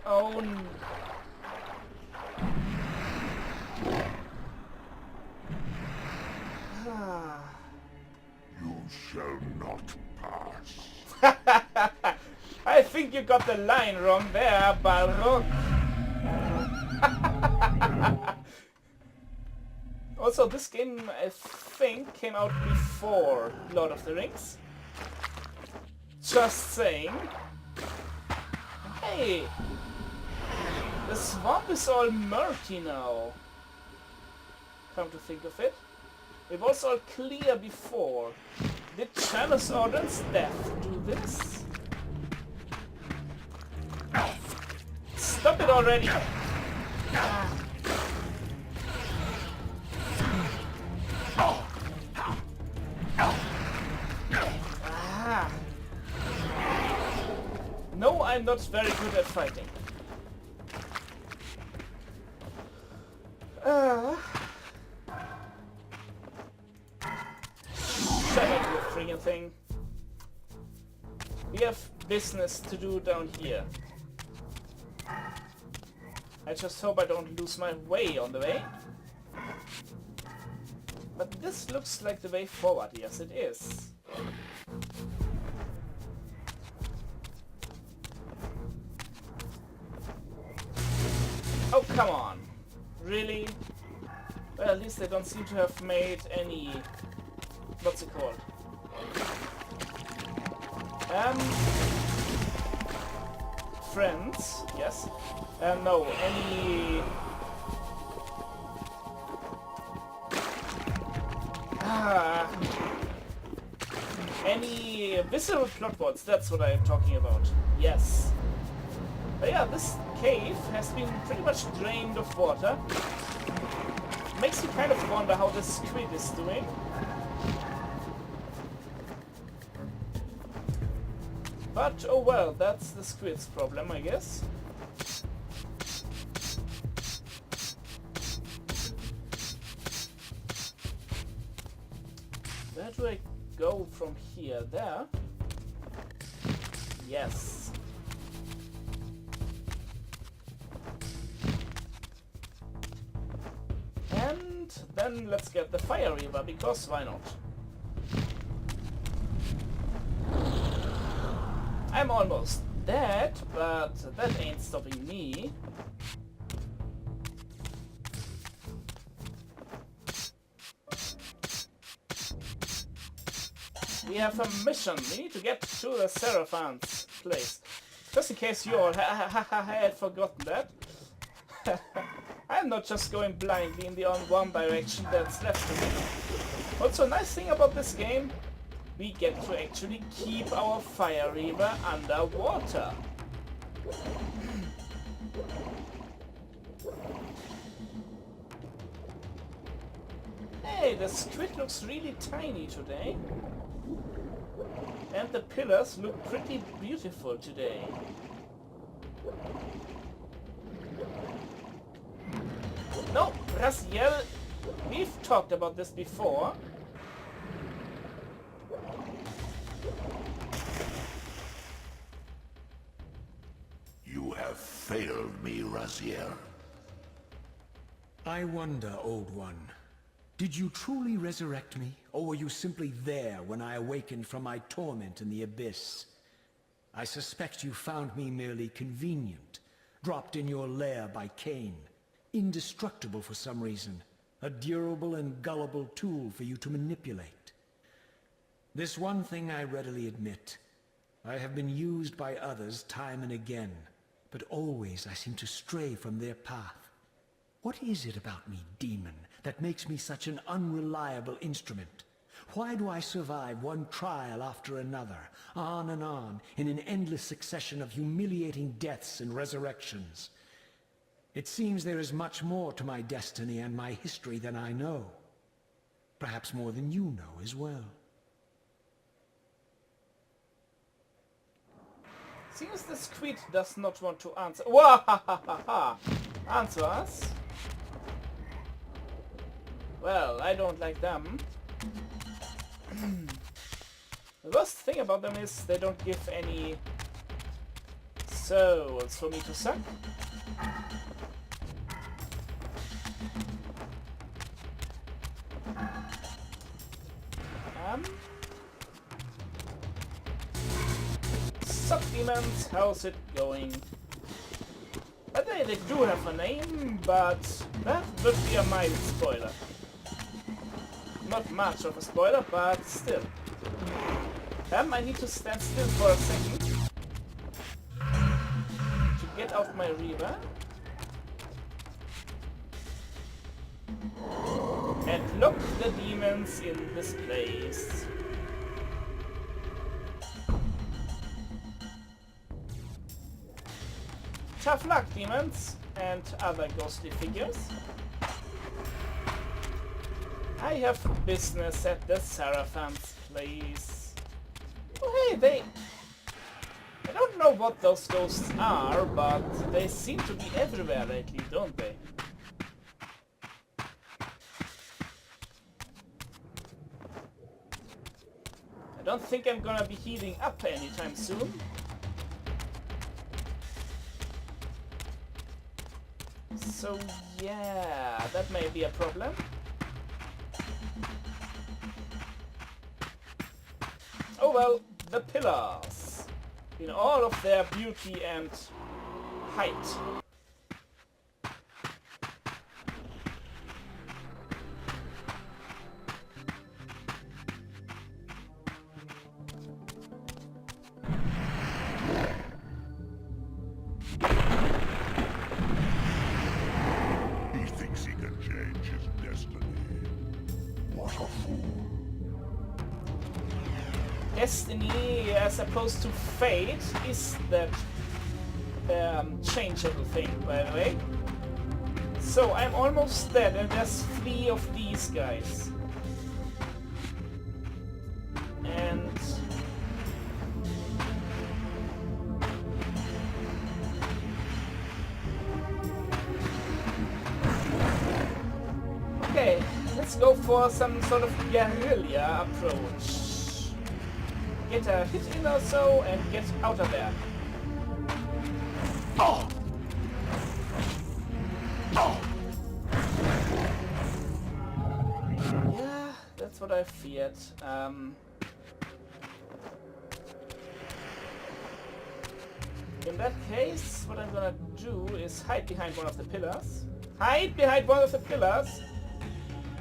Oh no. You shall not pass. I think you got the line wrong there, Balrog. Also, this game, I think, came out before Lord of the Rings. Just saying. Hey! The swamp is all murky now. Come to think of it. It was all clear before. Did Chalice Orden's death do this? Stop it already! Ah. No, I'm not very good at fighting. Shut up, you friggin' thing. We have business to do down here. I just hope I don't lose my way on the way. But this looks like the way forward. Yes, it is. Oh, come on. Really? Well, at least they don't seem to have made any... What's it called? Friends, yes. No, any... Any visceral plot points, that's what I'm talking about. Yes. But yeah, this cave has been pretty much drained of water. Makes you kind of wonder how this squid is doing. But, oh well, that's the squid's problem, I guess. Where do I go from here? There? Yes. And then let's get the Fire Reaver, because why not? I'm almost dead, but that ain't stopping me. We have a mission. We need to get to the Serafan's place. Just in case you all had forgotten that. I'm not just going blindly in the one direction that's left to me. Also, a nice thing about this game, we get to actually keep our Fire Reaver underwater. Hey, the squid looks really tiny today. And the pillars look pretty beautiful today. No, Raziel, we've talked about this before. You have failed me, Raziel. I wonder, Old One. Did you truly resurrect me, or were you simply there when I awakened from my torment in the abyss? I suspect you found me merely convenient, dropped in your lair by Cain, indestructible for some reason, a durable and gullible tool for you to manipulate. This one thing I readily admit. I have been used by others time and again, but always I seem to stray from their path. What is it about me, demon, that makes me such an unreliable instrument? Why do I survive one trial after another, on and on, in an endless succession of humiliating deaths and resurrections? It seems there is much more to my destiny and my history than I know. Perhaps more than you know as well. Seems the squid does not want to answer. Wahahaha! Answer us. Well, I don't like them. The worst thing about them is they don't give any So, it's for me to suck. Suck demons, how's it going? They do have a name, but that would be a mild spoiler. Not much of a spoiler, but still. I need to stand still for a second to get out my Reaver. And lock the demons in this place. Tough luck, demons and other ghostly figures. I have business at the Serafan's place. Oh hey, I don't know what those ghosts are, but they seem to be everywhere lately, don't they? I don't think I'm gonna be healing up anytime soon. So yeah, that may be a problem. Oh well, the pillars, in all of their beauty and height. He thinks he can change his destiny. What a fool. Destiny, as opposed to fate, is that changeable thing, by the way. So I'm almost dead, and there's 3 of these guys. And okay, let's go for some sort of guerrilla approach. Get a hit in or so and get out of there. Oh! Oh! Yeah, that's what I feared. In that case, what I'm gonna do is hide behind one of the pillars. Hide behind one of the pillars!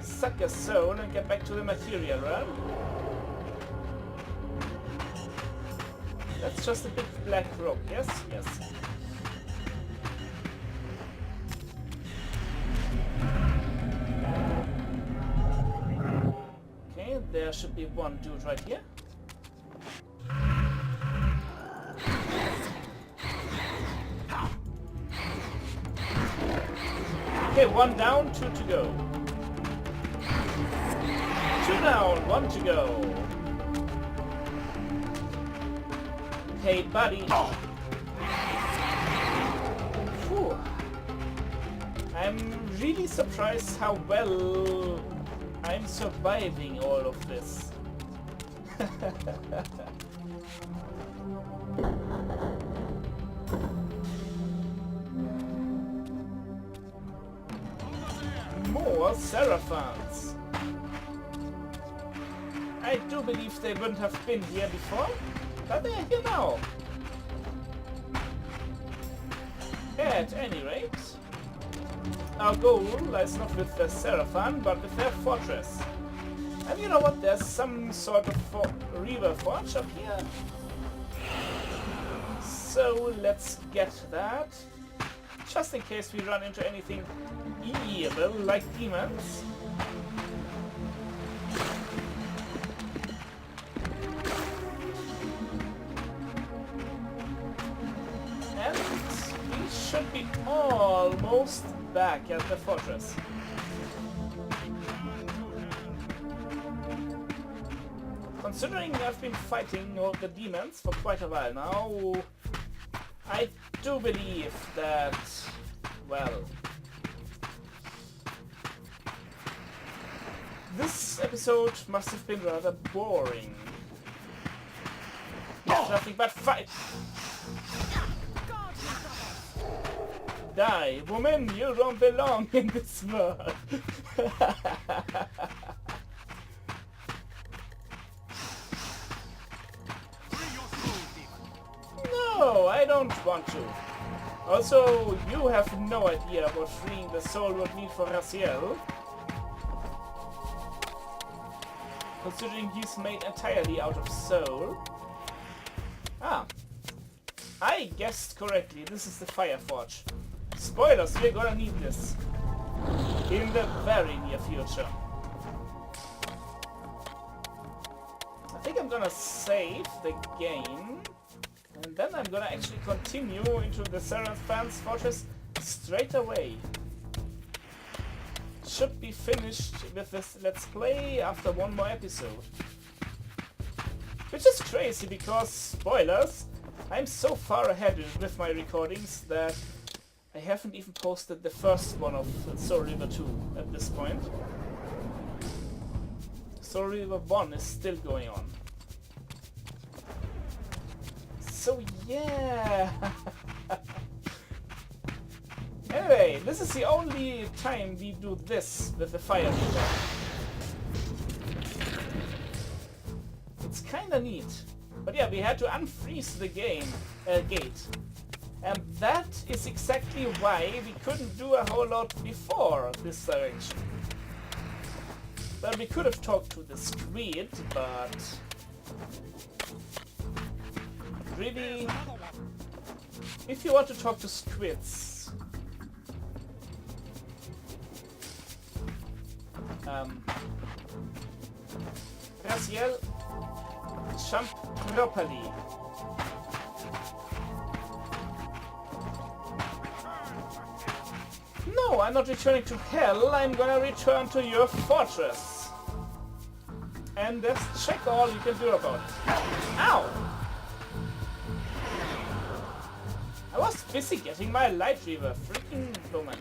Suck a soul and get back to the material realm. That's just a big black rock, yes? Yes. Okay, there should be one dude right here. Okay, 1 down, 2 to go. 2 down, 1 to go. Hey, buddy. Whew. I'm really surprised how well I'm surviving all of this. More sarafans. I do believe they wouldn't have been here before. But they're here now. At any rate, our goal lies not with the Sarafan, but with their fortress. And you know what? There's some sort of Reaver forge up here. So let's get that. Just in case we run into anything evil like demons. Should be almost back at the fortress. Considering I've been fighting all the demons for quite a while now, I do believe that, well, this episode must have been rather boring. Nothing but fight! Die, woman, you don't belong in this world. No, I don't want to. Also, you have no idea what freeing the soul would mean for Raziel. Considering he's made entirely out of soul. Ah. I guessed correctly, this is the Fireforge. Spoilers, we're gonna need this. In the very near future. I think I'm gonna save the game. And then I'm gonna actually continue into the Sarafan's Fortress straight away. Should be finished with this Let's Play after one more episode. Which is crazy because, spoilers, I'm so far ahead with my recordings that I haven't even posted the first one of Soul Reaver 2 at this point. Soul Reaver 1 is still going on. So yeah! Anyway, this is the only time we do this with the Fire Reaver. It's kinda neat. But yeah, we had to unfreeze the gate. And that is exactly why we couldn't do a whole lot before this direction. Well, we could have talked to the squid, but... really, if you want to talk to squids, Raziel, jump properly. No, I'm not returning to hell, I'm gonna return to your fortress. And let's check all you can do about it. Ow! I was busy getting my light reaver, freaking woman.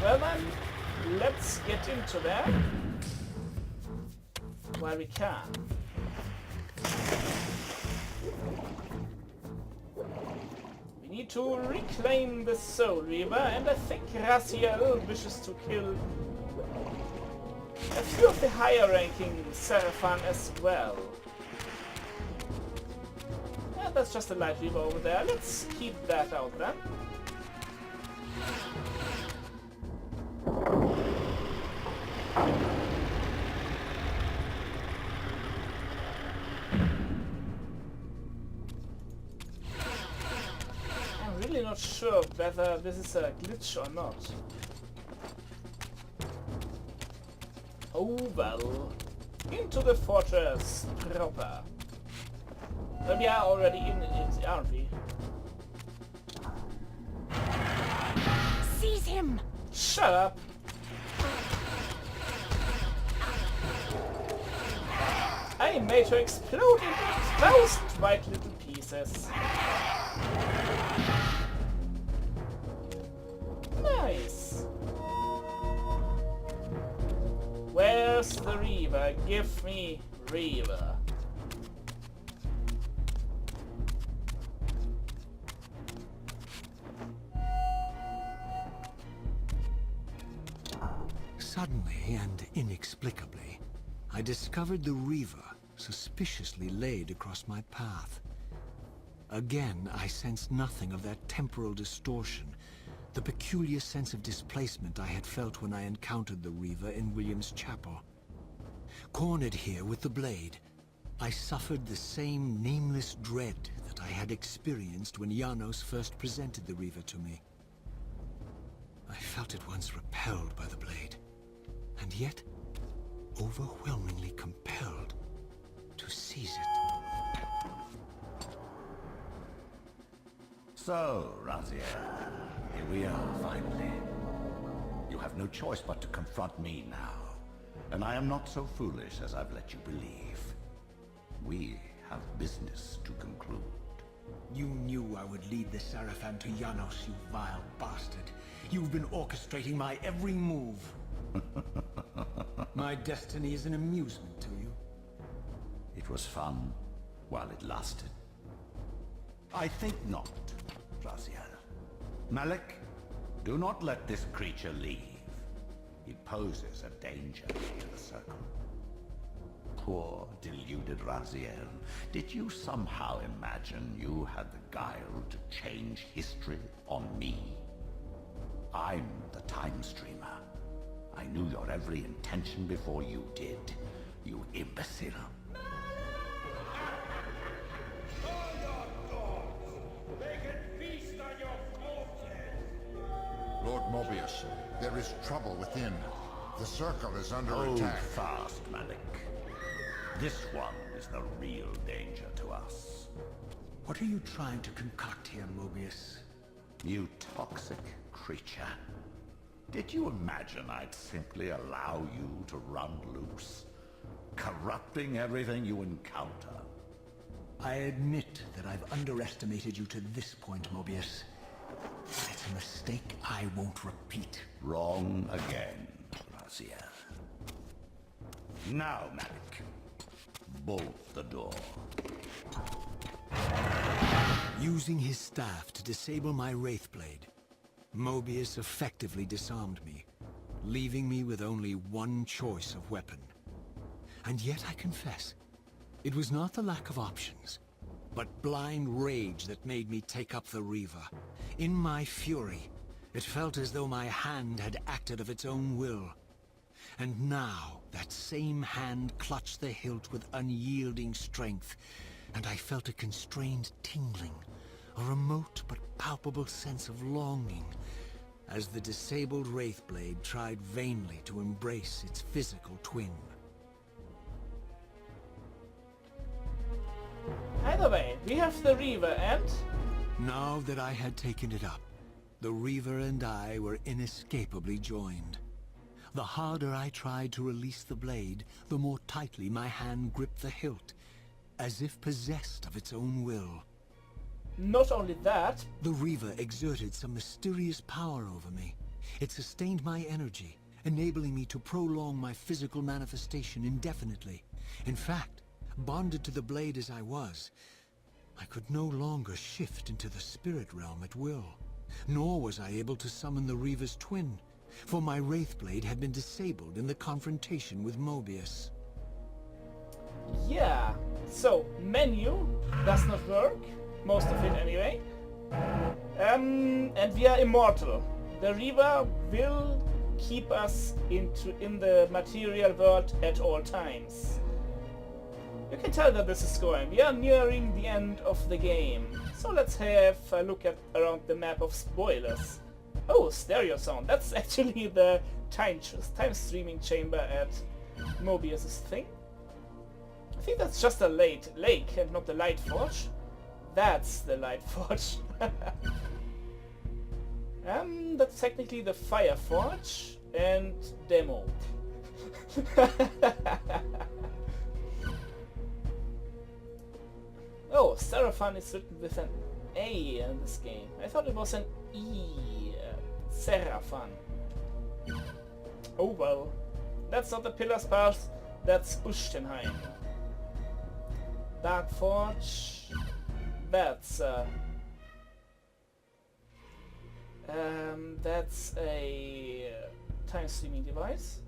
Well then, let's get into that while we can. We need to reclaim the Soul Reaver, and I think Raziel wishes to kill a few of the higher ranking Sarafan as well. Yeah, that's just a light reaver over there. Let's keep that out then. Not sure whether this is a glitch or not. Oh well. Into the fortress proper. Well, we are already in it, aren't we? Seize him! Shut up! I made her explode into 1,000 white little pieces. Nice. Where's the Reaver? Give me Reaver. Suddenly and inexplicably, I discovered the Reaver suspiciously laid across my path. Again, I sensed nothing of that temporal distortion, the peculiar sense of displacement I had felt when I encountered the Reaver in William's chapel. Cornered here with the blade, I suffered the same nameless dread that I had experienced when Janos first presented the Reaver to me. I felt at once repelled by the blade, and yet overwhelmingly compelled to seize it. So, Raziel, here we are, finally. You have no choice but to confront me now. And I am not so foolish as I've let you believe. We have business to conclude. You knew I would lead the Sarafan to Janos, you vile bastard. You've been orchestrating my every move. My destiny is an amusement to you. It was fun while it lasted. I think not, Raziel. Malik, do not let this creature leave. He poses a danger to the Circle. Poor, deluded Raziel. Did you somehow imagine you had the guile to change history on me? I'm the Time Streamer. I knew your every intention before you did, you imbecile. Lord Mobius, there is trouble within. The Circle is under Hold attack. fast, Malik. This one is the real danger to us. What are you trying to concoct here, Mobius? You toxic creature. Did you imagine I'd simply allow you to run loose, corrupting everything you encounter? I admit that I've underestimated you to this point, Mobius. It's a mistake I won't repeat. Wrong again, Raziel. Now, Malik, bolt the door. Using his staff to disable my Wraithblade, Mobius effectively disarmed me, leaving me with only one choice of weapon. And yet I confess, it was not the lack of options, but blind rage that made me take up the Reaver. In my fury, it felt as though my hand had acted of its own will. And now, that same hand clutched the hilt with unyielding strength, and I felt a constrained tingling, a remote but palpable sense of longing, as the disabled Wraithblade tried vainly to embrace its physical twin. Either way, we have the Reaver and... Now that I had taken it up, the Reaver and I were inescapably joined. The harder I tried to release the blade, the more tightly my hand gripped the hilt, as if possessed of its own will. Not only that... The Reaver exerted some mysterious power over me. It sustained my energy, enabling me to prolong my physical manifestation indefinitely. In fact, bonded to the blade as I was, I could no longer shift into the spirit realm at will. Nor was I able to summon the Reaver's twin, for my Wraithblade had been disabled in the confrontation with Mobius. Yeah, so menu does not work, most of it anyway. And we are immortal. The Reaver will keep us in the material world at all times. You can tell that this is going. We are nearing the end of the game. So let's have a look around the map of spoilers. Oh, stereo sound. That's actually the time streaming chamber at Mobius's thing. I think that's just a lake and not the Light Forge. That's the Light Forge. That's technically the Fire Forge and demo. Oh, sarafan is written with an A in this game. I thought it was an E. Sarafan. Oh well. That's not the Pillar's Path, that's Ustenheim. Dark Forge. That's a time streaming device.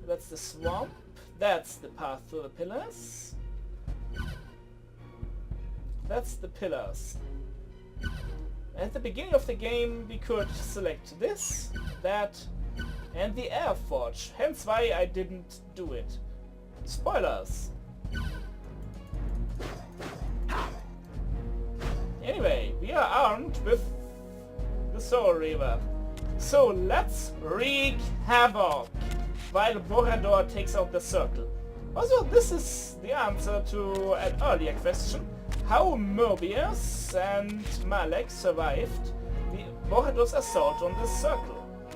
That's the Swamp. That's the path to the Pillars. That's the Pillars. At the beginning of the game we could select this, that, and the Air Forge, hence why I didn't do it. Spoilers! Anyway, we are armed with the Soul Reaver. So let's wreak havoc while Borador takes out the Circle. Also, this is the answer to an earlier question, how Mobius and Malek survived the Borador's assault on the Circle.